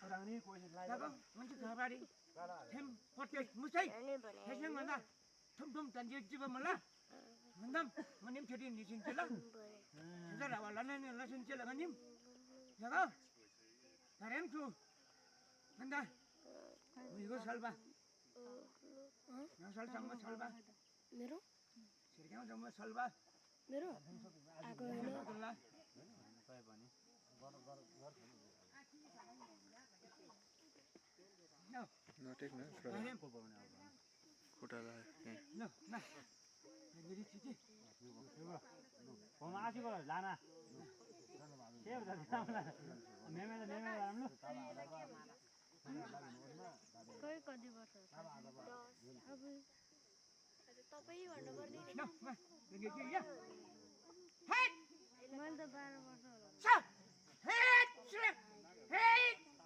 orang ni kau ni lain. Apa? Macam khabar ni. Hem, hotel musai. Hesang mana? Tum tanjir jiwa malah. Mandam, manim jadi ni sincelah. Sudah awalan ni lah sincelah manim. Jaga. Karen tu. Manda. Ibu salba. Yang sama salba. मेरो Sirkang sama salba. मेरो आको हैन Allah. No. नटेक न Karen. खुट्टा लाग्यो No, nah. Jadi cici. Koma asik kok lana. Siapa dah sama. Meme dalam lu. कोही कति वर्ष अब तपाई भन्नु पर्ने No, nah. Jadi cici ya. Hey. मैले त 12 वर्ष होला Cha. Hey. Cha. Hey.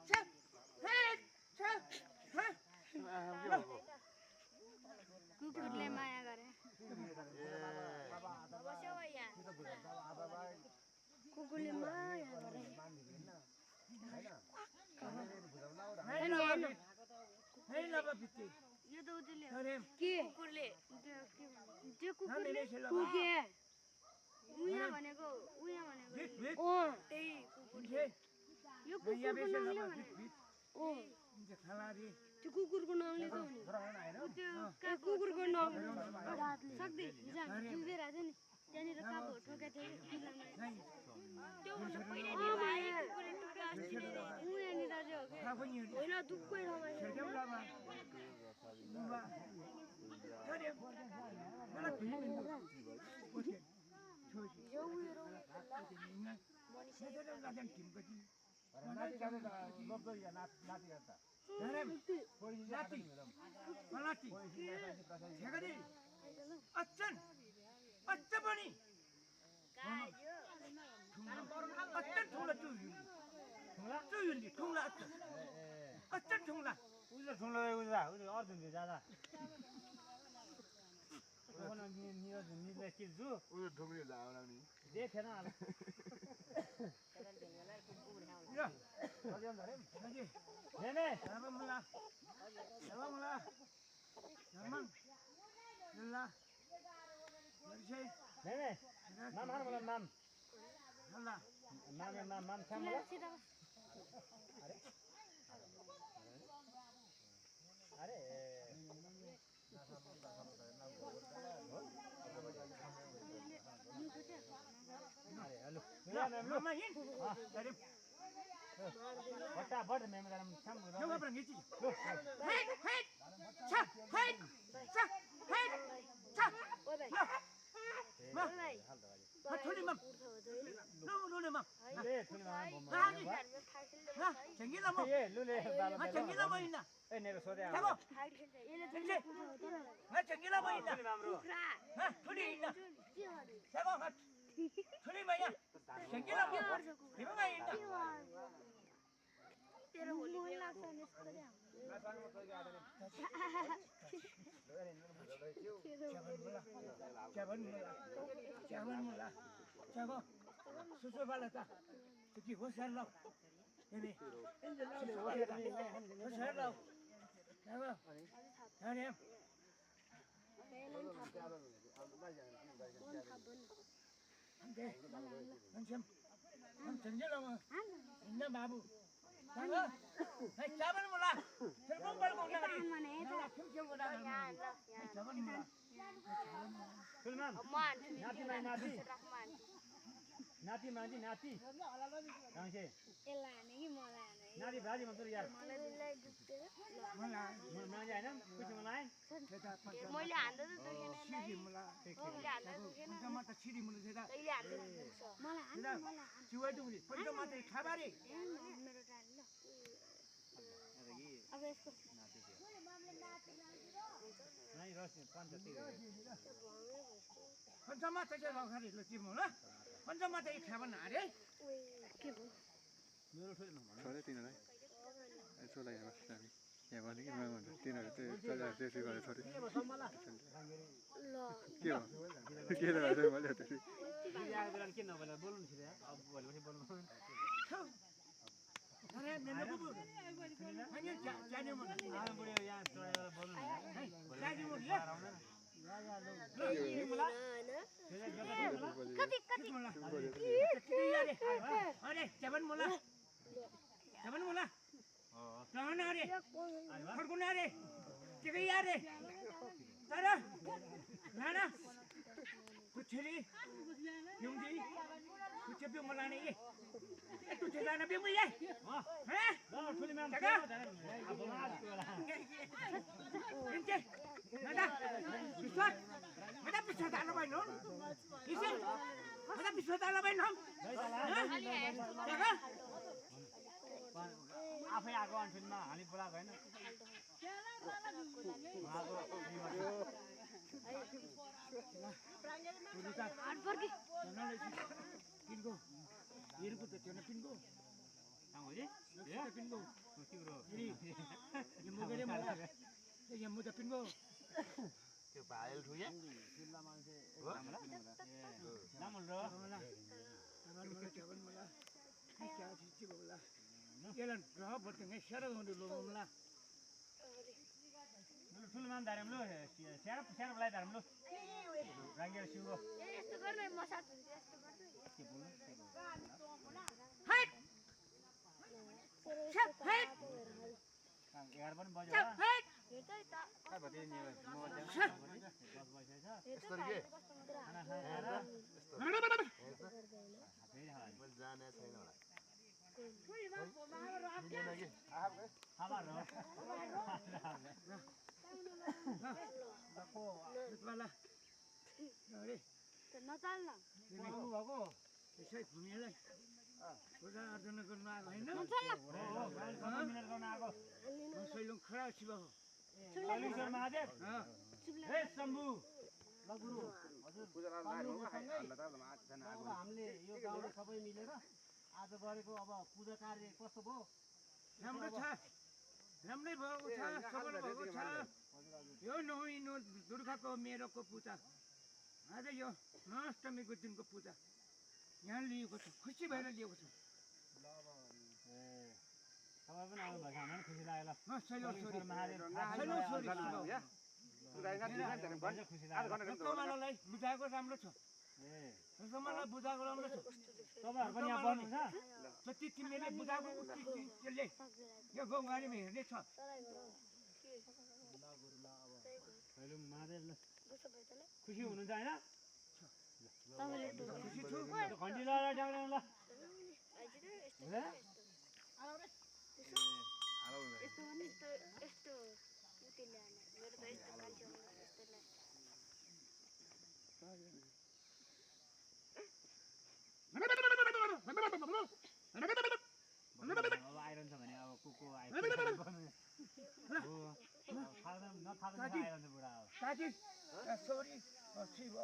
Cha. Hey. Cha. Ha. कुकुरले माया गरे कुकुरले माया गरे Hey lava bit. Hey lava bit. यो त उतिले Karen. के कुकुरले त्यो कुकुरले Karen. कुके उया भनेको Bit bit. त्यही Bit. यो Iya कुकुरको biasa नामले lava भने bit bit. ओ Ini khalari. त्यो कुकुरको नामले त हुने त्यो कुकुरको नाम सक्दै हिजो हामी डुबेर आएको नि त्यहाँनिर कापो ठोकेको थियो किल्लामा त्यो भन्दा पहिले नि कुकुरले टुक्रा अस्ति ऊ यहाँनिर चाहिँ हो कि Apa ni? होइन दुःखै ठाउँमा Sergam lava. Lava. Karen. Mana pilih ni? Okey. Chosi. यो उयो Ingat. Saya dah nak tim kaki. Nanti kamu lob tu ya nanti kata. Karen. Lati. Malati. Segadi. Achan. Accha bani. Achan thungla tu. Tu yuli thungla achan. Achan thungla. उधर सुन लो उधर और दिन they ज्यादा कोन नि के जु उयो ढुङ्ग्री लाउला नि देखेन Ya. सजियम धरे Lagi. नेने Apa mula? Apa mula? Naman. Lala. Bersih. नेने नाम हार मलाई नाम Lala. नाम छ मलाई अरे हेलो Mama in. Dari. फटाफट मेम गरम छम Coba pergi sini. Hei, hei. Cha, hei. Cha, hei. Cha. Lo. Ma. Ma thuli mam. Lo le mam. ले थुन नाम Ha ni. Ha, cengi lama. ए लुले बाबा Ma cengi lama ina. ए नेको सोधे आ Tengok. यसले Cengi. Ma cengi lama ina. राम्रो Ha, thuli ina. Tengok ma. Thuli ma ya. Cengi lama. Ibu ma ina. तेरो होली मन लाग्छ नि यस्तो Caban mula. Caban mula. Cago. Susu bala ta. Tiki hosan lo. Ini. Susu bala ta. Hosan lo. Cago. Hari. Ante. Macam. Macam je lah. Inna babu. Cago. Hai caban mula. Terbang bal mula ni. Nak film mula. Hai caban mula. सुलमान Rahman नाती my नाती रहमान नाती मान्छे नाती गाउँछे यसलाई हाने कि मलाई हाने नाती भाजी भन्छ यार मलाई दिलाई दुख्थ्यो Mula. मान्छे होइन कुछ मलाई Kita मैले हान्दा त दुखेन Siri mula. मैले हान्दा दुखेन Panjang mata siri mula saya. कहिले हान्दा दुख्छ मलाई हान Sudah. Ciwa itu muli. Panjang mata khabari. मेरो टाढी ल अब यसको नाइ रस पाँच जति Panjang mata saya kau khari lu cium mula. Panjang mata ini khabar nari. के भयो मेरो ठुलो नम्बर छोड्यो तिनीहरूलाई यसो लागि हेर्नुहोस् हामी यहाँ भने कि नभन्छ तिनीहरू चाहिँ चलाएर त्यसै गरेर छोड्यो ल के हो के रहेछ मैले त्यसै आएको बेला के नभएर बोल्नु थियो अब भोलिपछि बोल्नु Karen. नेने बुबु हैन जाने मन आराम बुढी यहाँ चढेर बोल्नु जाने मन ल कति मला अरे जबन मला रहन अरे फर्कुन अरे के यारे तर नाना कुछली युंगी कुछ भी मला नहीं तू चला ना भी मुझे हैं ठुली म्याम जगा अब मास्क होला इनके नाना विश्वास मैं विश्वास आला भाई नो इसे मैं विश्वास आला भाई नाम जगा आफै आएको अनफिल्डमा हामी बोलाएको होइन पिनको इरको त त्यो न पिनको पिनको ये मुगरे मला ये मुद पिनको त्यो भाइल ठुया नामल र मला जवन मला क्या चीज बोला येलन रह बर्तन है शरद होने लो मला ठुलो मान धारम लो स्याप स्याप लाई धारम लो राङ्गेर सिउरो यस्तो गर्ने मसाज हुन्छ यस्तो गर्ने के बोल्नु हाइट सब हाइट यार पनि बज्यो सब हाइट हेर्दै त काय भते नि म 10 बजिसकेछ यस्तो रे के खाना खाएर मैले जाने छैन होला खाबार हो वाला अरे नचाल न आउनु भएको त्यसै भूमिलाई पूजा अर्चना गर्न आएको होइन नचाल न मिनट गर्न आएको म सैलुङ खडा शिव हो कलेश्वर महादेव ए शम्भु हामीले यो गाउँले सबै मिलेर आज गरेको अब पूजा कार्य कस्तो भयो राम्रो छ राम्रै भएको छ सफल भएको छ यो नहुनु दुर्गाको मेरोको पूजा आज यो अष्टमीको दिनको पूजा यहाँ लिएको छ खुसी भएर लिएको छ तपाईँ पनि आउनु भएको हामीलाई खुसी लाग्यो ल सैलुङ छोरी महादेव सैलुङ छोरी खुसी लाग्यो कमालालाई बुझाएको राम्रो छ कमालाई बुझाएको राम्रो छ तपाईँहरू पनि यहाँ बस्नुहुन्छ जति तिमीले बुझाएको उति त्यसले यो गाउँघारीमा हेर्ने छ सैलुङ महादेव ल खुसी हुनुहुन्छ होइन खुसी छु घन्टी लगाएर डाक्नु ल यस्तो भने यस्तो उति ल्याएन मेरो त यस्तो कान्छो यस्तो ल्याए अब आइरहन्छ भने अब कुको आइरहन्छ नथाल्दा आइरहन्छ बुढा अब साथी सरी शिव